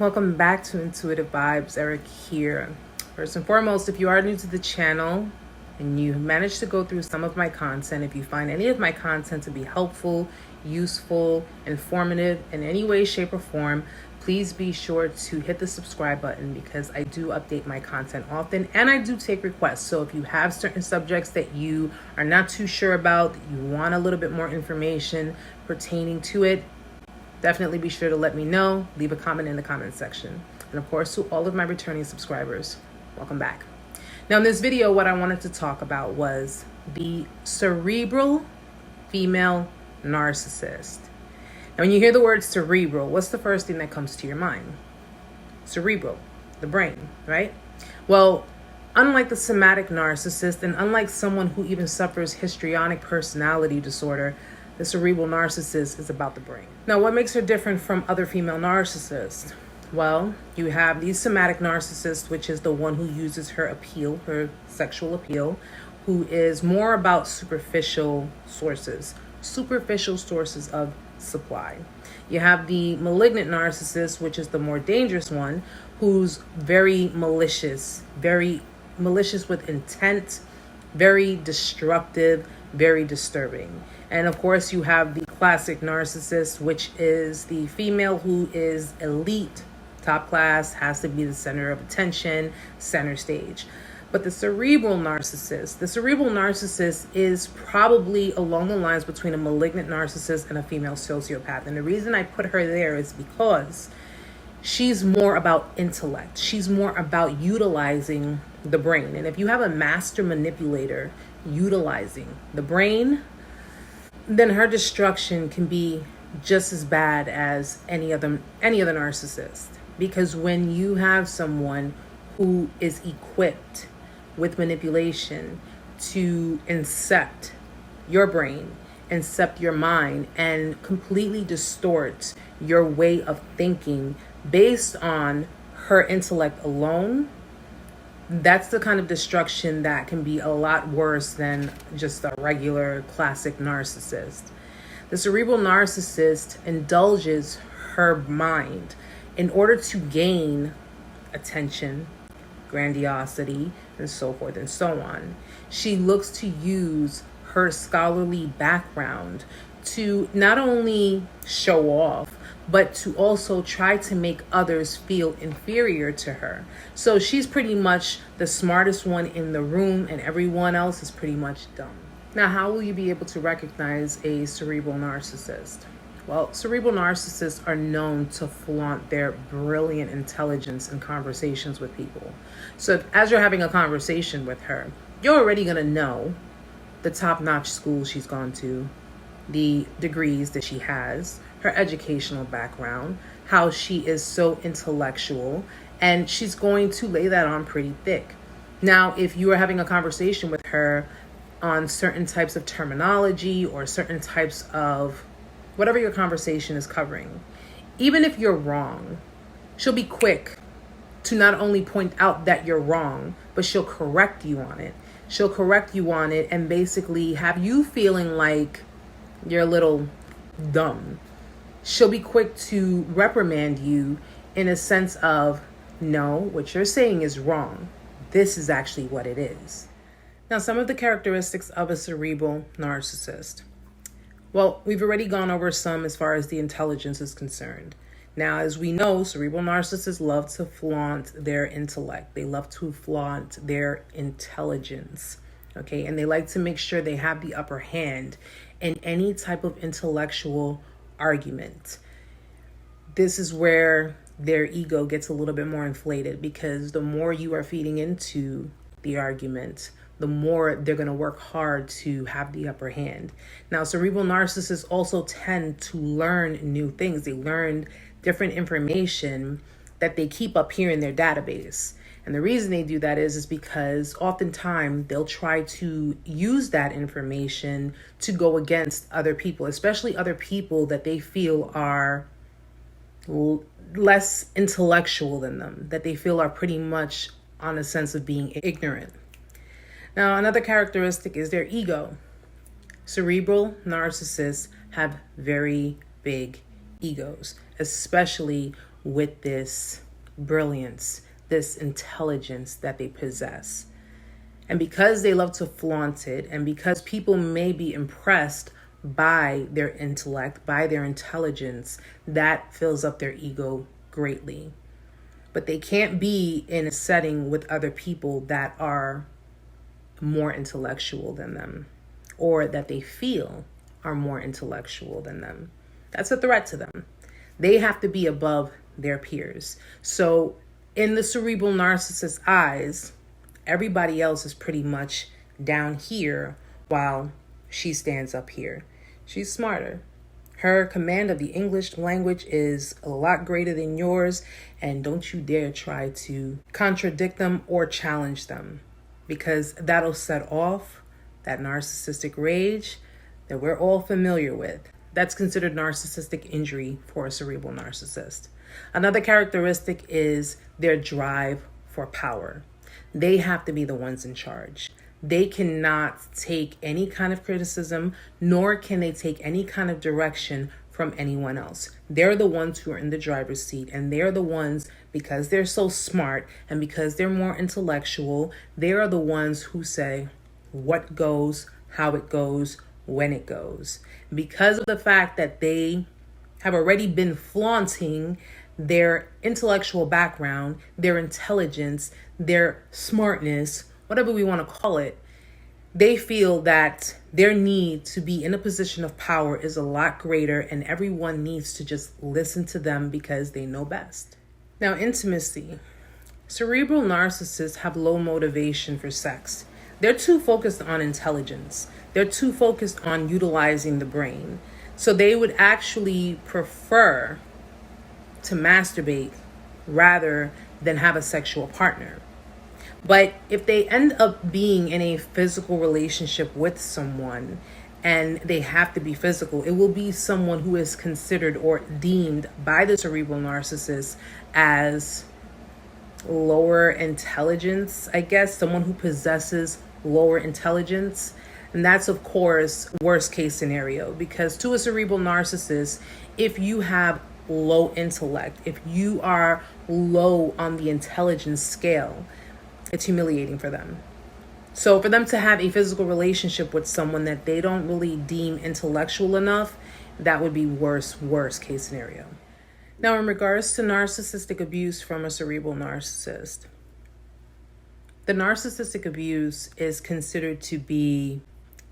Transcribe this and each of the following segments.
welcome back to Intuitive Vibes. Eric here. First and foremost, if you are new to the channel and you managed to go through some of my content, if you find any of my content to be helpful, useful, informative in any way, shape, or form, please be sure to hit the subscribe button because I do update my content often and I do take requests. So if you have certain subjects that you are not too sure about, that you want a little bit more information pertaining to it, definitely be sure to let me know. Leave a comment in the comment section. And of course, to all of my returning subscribers, welcome back. Now in this video, what I wanted to talk about was the Cerebral Female Narcissist. Now when you hear the word cerebral, what's the first thing that comes to your mind? Cerebral, the brain, right? Well, unlike the somatic narcissist and unlike someone who even suffers histrionic personality disorder, the cerebral narcissist is about the brain. Now, what makes her different from other female narcissists? Well, you have the somatic narcissist, which is the one who uses her appeal, her sexual appeal, who is more about superficial sources of supply. You have the malignant narcissist, which is the more dangerous one, who's very malicious with intent, very destructive, very disturbing. And of course, you have the classic narcissist, which is the female who is elite, top class, has to be the center of attention, center stage. But the cerebral narcissist is probably along the lines between a malignant narcissist and a female sociopath. And the reason I put her there is because she's more about intellect. She's more about utilizing the brain. And if you have a master manipulator utilizing the brain, then her destruction can be just as bad as any other narcissist. Because when you have someone who is equipped with manipulation to incept your brain, incept your mind, and completely distort your way of thinking based on her intellect alone, that's the kind of destruction that can be a lot worse than just a regular classic narcissist. The cerebral narcissist indulges her mind in order to gain attention, grandiosity, and so forth and so on. She looks to use her scholarly background to not only show off, but to also try to make others feel inferior to her. So she's pretty much the smartest one in the room and everyone else is pretty much dumb. Now, how will you be able to recognize a cerebral narcissist? Well, cerebral narcissists are known to flaunt their brilliant intelligence in conversations with people. So as you're having a conversation with her, you're already gonna know the top-notch school she's gone to, the degrees that she has, her educational background, how she is so intellectual, and she's going to lay that on pretty thick. Now, if you are having a conversation with her on certain types of terminology or certain types of whatever your conversation is covering, even if you're wrong, she'll be quick to not only point out that you're wrong, but she'll correct you on it. She'll correct you on it and basically have you feeling like you're a little dumb. She'll be quick to reprimand you in a sense of, no, what you're saying is wrong. This is actually what it is. Now, some of the characteristics of a cerebral narcissist. Well, we've already gone over some as far as the intelligence is concerned. Now, as we know, cerebral narcissists love to flaunt their intellect. They love to flaunt their intelligence, okay? And they like to make sure they have the upper hand in any type of intellectual argument. This is where their ego gets a little bit more inflated because the more you are feeding into the argument, the more they're going to work hard to have the upper hand. Now, cerebral narcissists also tend to learn new things. They learn different information that they keep up here in their database. And the reason they do that is because oftentimes they'll try to use that information to go against other people, especially other people that they feel are less intellectual than them, that they feel are pretty much on a sense of being ignorant. Now, another characteristic is their ego. Cerebral narcissists have very big egos, especially with this brilliance, this intelligence that they possess. And because they love to flaunt it, and because people may be impressed by their intellect, by their intelligence, that fills up their ego greatly. But they can't be in a setting with other people that are more intellectual than them, or that they feel are more intellectual than them. That's a threat to them. They have to be above their peers. So in the cerebral narcissist's eyes, everybody else is pretty much down here while she stands up here. She's smarter. Her command of the English language is a lot greater than yours, and don't you dare try to contradict them or challenge them, because that'll set off that narcissistic rage that we're all familiar with. That's considered narcissistic injury for a cerebral narcissist. Another characteristic is their drive for power. They have to be the ones in charge. They cannot take any kind of criticism, nor can they take any kind of direction from anyone else. They're the ones who are in the driver's seat, and they're the ones, because they're so smart and because they're more intellectual, they are the ones who say what goes, how it goes, when it goes. Because of the fact that they have already been flaunting their intellectual background, their intelligence, their smartness, whatever we want to call it, they feel that their need to be in a position of power is a lot greater, and everyone needs to just listen to them because they know best. Now, intimacy. Cerebral narcissists have low motivation for sex. They're too focused on intelligence. They're too focused on utilizing the brain. So they would actually prefer to masturbate rather than have a sexual partner. But if they end up being in a physical relationship with someone and they have to be physical, it will be someone who is considered or deemed by the cerebral narcissist as lower intelligence, I guess, someone who possesses lower intelligence. And that's, of course, worst case scenario, because to a cerebral narcissist, if you have low intellect, if you are low on the intelligence scale, it's humiliating for them. So for them to have a physical relationship with someone that they don't really deem intellectual enough, that would be worst case scenario. Now, in regards to narcissistic abuse from a cerebral narcissist, the narcissistic abuse is considered to be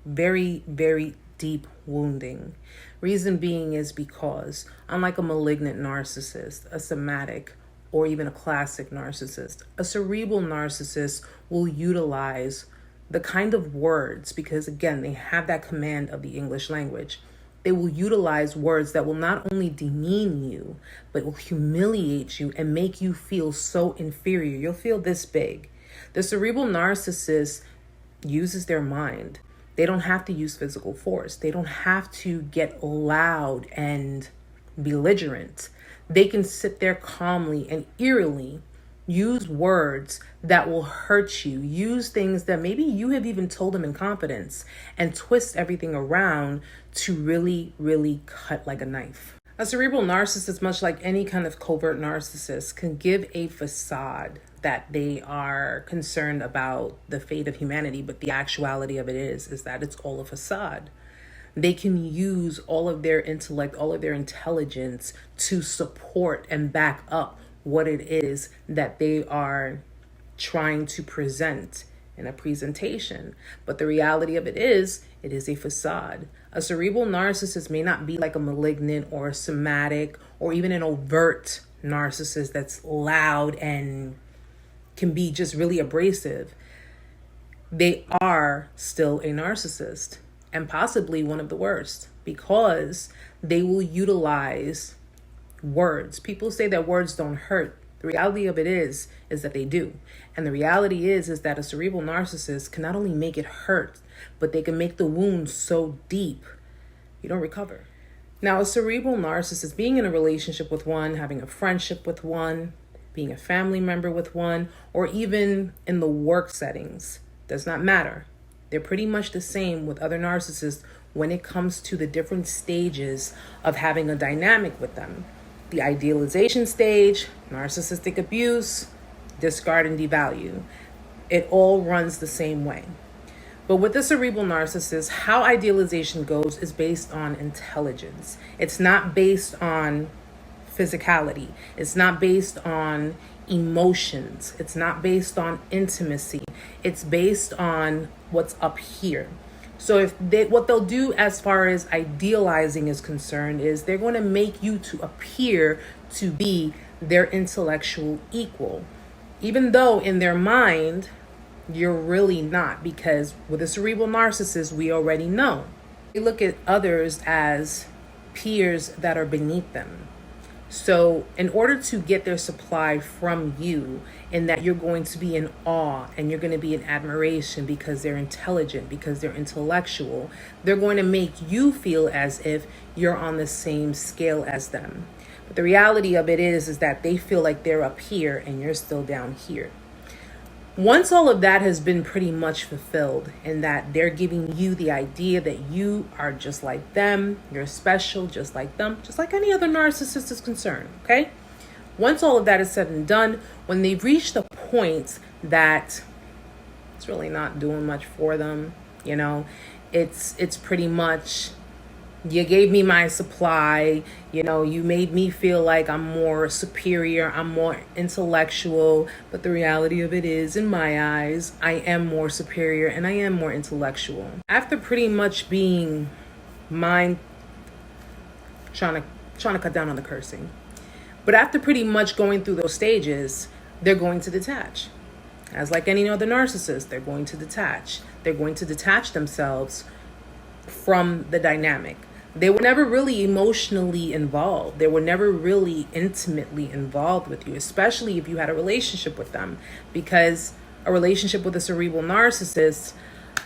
very, very deep wounding. Reason being is because, unlike a malignant narcissist, a somatic, or even a classic narcissist, a cerebral narcissist will utilize the kind of words, because again, they have that command of the English language. They will utilize words that will not only demean you, but will humiliate you and make you feel so inferior. You'll feel this big. The cerebral narcissist uses their mind. They don't have to use physical force. They don't have to get loud and belligerent. They can sit there calmly and eerily use words that will hurt you, use things that maybe you have even told them in confidence, and twist everything around to really, really cut like a knife. A cerebral narcissist, much like any kind of covert narcissist, can give a facade that they are concerned about the fate of humanity, but the actuality of it is that it's all a facade. They can use all of their intellect, all of their intelligence to support and back up what it is that they are trying to present in a presentation. But the reality of it is a facade. A cerebral narcissist may not be like a malignant or a somatic or even an overt narcissist that's loud and can be just really abrasive. They are still a narcissist, and possibly one of the worst, because they will utilize words. People say that words don't hurt. The reality of it is that they do. And the reality is that a cerebral narcissist can not only make it hurt, but they can make the wound so deep, you don't recover. Now, a cerebral narcissist, being in a relationship with one, having a friendship with one, being a family member with one, or even in the work settings, does not matter. They're pretty much the same with other narcissists when it comes to the different stages of having a dynamic with them. the idealization stage, narcissistic abuse, discard and devalue. It all runs the same way. But with the cerebral narcissist, how idealization goes is based on intelligence. It's not based on physicality. It's not based on emotions. It's not based on intimacy. It's based on what's up here. So what they'll do as far as idealizing is concerned is they're going to make you to appear to be their intellectual equal, even though in their mind you're really not, because with a cerebral narcissist, we already know. They look at others as peers that are beneath them. So in order to get their supply from you, in that you're going to be in awe and you're going to be in admiration because they're intelligent, because they're intellectual, they're going to make you feel as if you're on the same scale as them. But the reality of it is that they feel like they're up here and you're still down here. Once all of that has been pretty much fulfilled, and that they're giving you the idea that you are just like them, you're special just like them, just like any other narcissist is concerned, okay? Once all of that is said and done, when they've reached a point that it's really not doing much for them, you know, it's pretty much, you gave me my supply, you know, you made me feel like I'm more superior, I'm more intellectual, but the reality of it is, in my eyes, I am more superior and I am more intellectual. After pretty much being trying to cut down on the cursing, but after pretty much going through those stages, they're going to detach. As like any other narcissist, they're going to detach. They're going to detach themselves from the dynamic. They were never really emotionally involved. They were never really intimately involved with you, especially if you had a relationship with them. Because a relationship with a cerebral narcissist,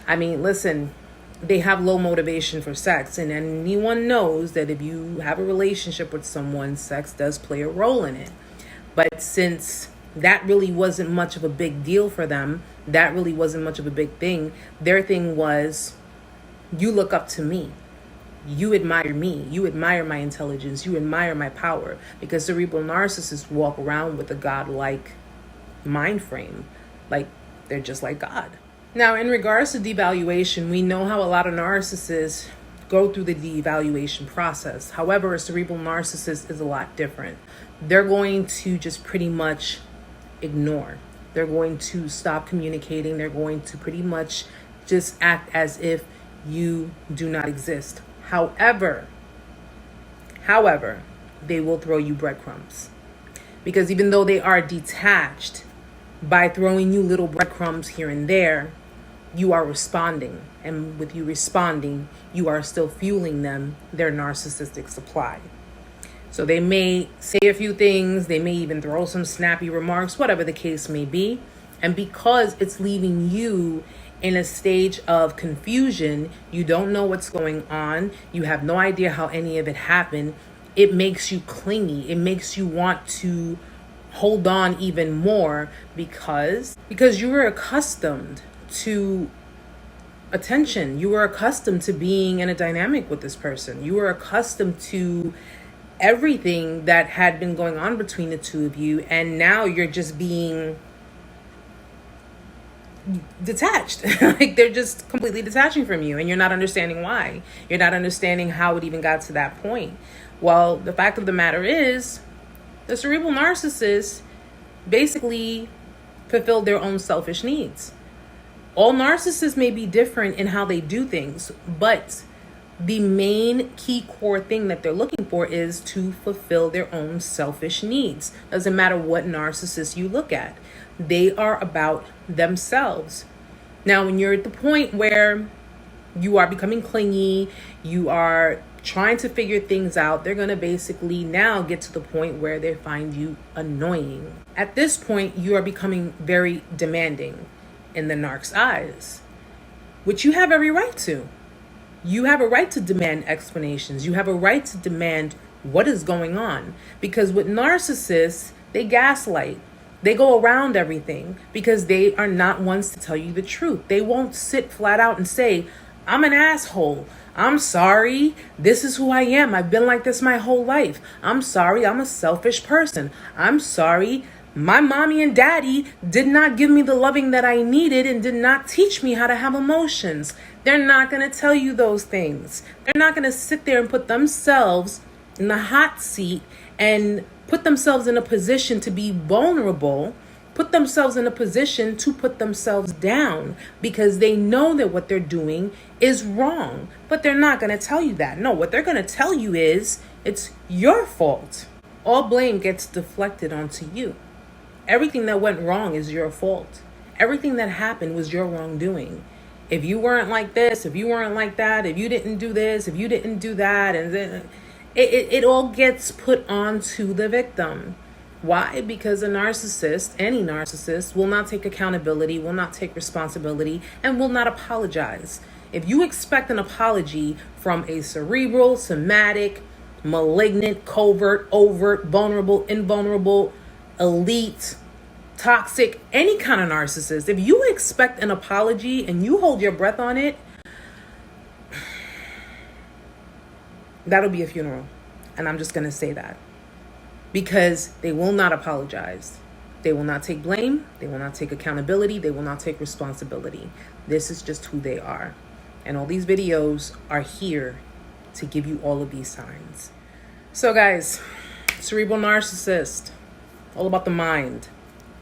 I mean, listen, they have low motivation for sex. And anyone knows that if you have a relationship with someone, sex does play a role in it. But since that really wasn't much of a big deal for them, that really wasn't much of a big thing, their thing was, you look up to me. You admire me. You admire my intelligence. You admire my power. Because cerebral narcissists walk around with a godlike mind frame. Like they're just like God. Now, in regards to devaluation, we know how a lot of narcissists go through the devaluation process. However, a cerebral narcissist is a lot different. They're going to just pretty much ignore. They're going to stop communicating. They're going to pretty much just act as if you do not exist. However, they will throw you breadcrumbs. Because even though they are detached, by throwing you little breadcrumbs here and there, you are responding. And with you responding, you are still fueling them their narcissistic supply. So they may say a few things, they may even throw some snappy remarks, whatever the case may be. And because it's leaving you in a stage of confusion, you don't know what's going on, you have no idea how any of it happened, it makes you clingy. It makes you want to hold on even more because you were accustomed to attention. You were accustomed to being in a dynamic with this person. You were accustomed to everything that had been going on between the two of you, and now you're just being detached. Like they're just completely detaching from you, and you're not understanding why. You're not understanding how it even got to that point. Well, the fact of the matter is, the cerebral narcissist basically fulfilled their own selfish needs. All narcissists may be different in how they do things, but the main key core thing that they're looking for is to fulfill their own selfish needs. Doesn't matter what narcissist you look at. They are about themselves. Now, when you're at the point where you are becoming clingy, you are trying to figure things out, they're going to basically now get to the point where they find you annoying. At this point, you are becoming very demanding in the narc's eyes, which you have every right to. You have a right to demand explanations. You have a right to demand what is going on. Because with narcissists, they gaslight. They go around everything because they are not ones to tell you the truth. They won't sit flat out and say, I'm an asshole. I'm sorry. This is who I am. I've been like this my whole life. I'm sorry. I'm a selfish person. I'm sorry. My mommy and daddy did not give me the loving that I needed and did not teach me how to have emotions. They're not going to tell you those things. They're not going to sit there and put themselves in the hot seat and put themselves in a position to be vulnerable, put themselves in a position to put themselves down because they know that what they're doing is wrong. But they're not going to tell you that. No, what they're going to tell you is it's your fault. All blame gets deflected onto you. Everything that went wrong is your fault. Everything that happened was your wrongdoing. If you weren't like this, if you weren't like that, if you didn't do this, if you didn't do that, and then it all gets put onto the victim. Why? Because a narcissist, any narcissist, will not take accountability, will not take responsibility, and will not apologize. If you expect an apology from a cerebral, somatic, malignant, covert, overt, vulnerable, invulnerable, elite, toxic, any kind of narcissist, if you expect an apology and you hold your breath on it, that'll be a funeral. And I'm just going to say that. Because they will not apologize. They will not take blame. They will not take accountability. They will not take responsibility. This is just who they are. And all these videos are here to give you all of these signs. So guys, cerebral narcissist, all about the mind,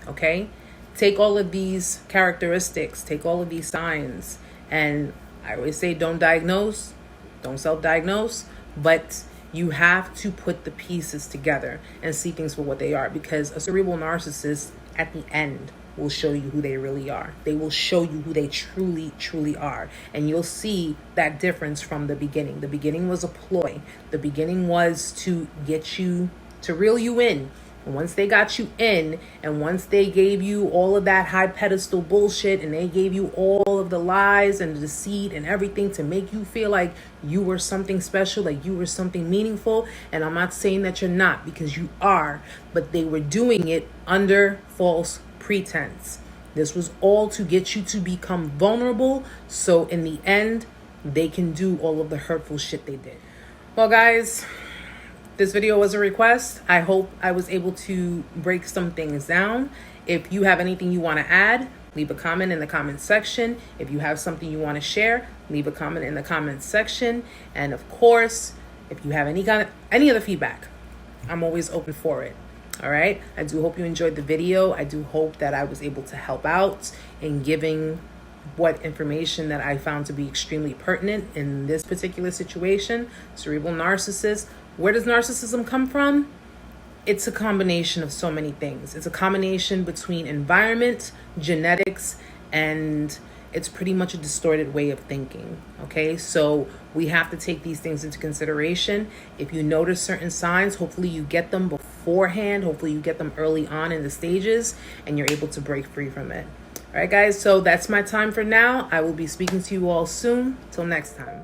okay? Take all of these characteristics, take all of these signs, and I always say don't diagnose, don't self-diagnose, but you have to put the pieces together and see things for what they are, because a cerebral narcissist at the end will show you who they really are. They will show you who they truly, truly are. And you'll see that difference from the beginning. The beginning was a ploy. The beginning was to get you, to reel you in. And once they got you in, and once they gave you all of that high pedestal bullshit, and they gave you all of the lies and the deceit and everything to make you feel like you were something special, like you were something meaningful. And I'm not saying that you're not, because you are, but they were doing it under false pretense. This was all to get you to become vulnerable, so in the end, they can do all of the hurtful shit they did. Well, guys, this video was a request. I hope I was able to break some things down. If you have anything you want to add, leave a comment in the comment section. If you have something you want to share, leave a comment in the comment section. And of course, if you have any other feedback, I'm always open for it. All right. I do hope you enjoyed the video. I do hope that I was able to help out in giving what information that I found to be extremely pertinent in this particular situation. Cerebral narcissist. Where does narcissism come from? It's a combination of so many things. It's a combination between environment, genetics, and it's pretty much a distorted way of thinking. Okay, so we have to take these things into consideration. If you notice certain signs, hopefully you get them beforehand. Hopefully you get them early on in the stages and you're able to break free from it. All right, guys, so that's my time for now. I will be speaking to you all soon. Till next time.